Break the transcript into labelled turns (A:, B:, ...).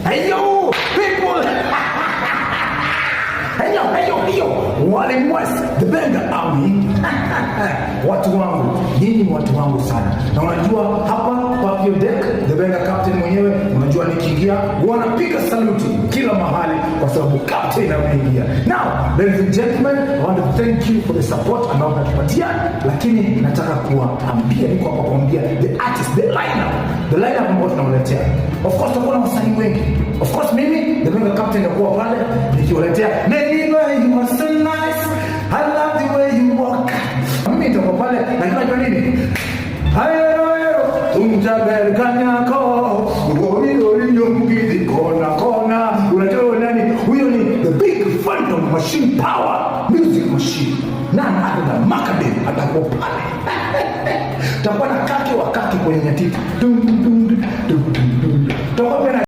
A: Hey yo, people! Hey yo, Wally West, the Benga Army. Watu wangu, nyinyi watu wangu sana. Na unajua hapa Papio Deck, the Benga captain mwenyewe, unajua nikiingia wanapiga saluti kila mahali kwa sababu captain ameingia. Now, ladies and gentlemen, I want to thank you for the support ambao mnatupatia, lakini nataka kuambia, niko hapa kuambia the artist, the lineup ambao tunawaletea. Of course tutakuwa na wasanii wengi. Of course mimi the Benga captain nitakuwa pale nikiwaletea you are so nice, I love the way you walk. Mimi nitakuwa pale na kinajua nini? Hayo tumjabel kanyako ngori nyumgidi kona unajua nani huyo? Ni the big phantom machine power music machine, nani hata Macadam atakuwa pale. Tutakuwa na kaki kwenye nyatiti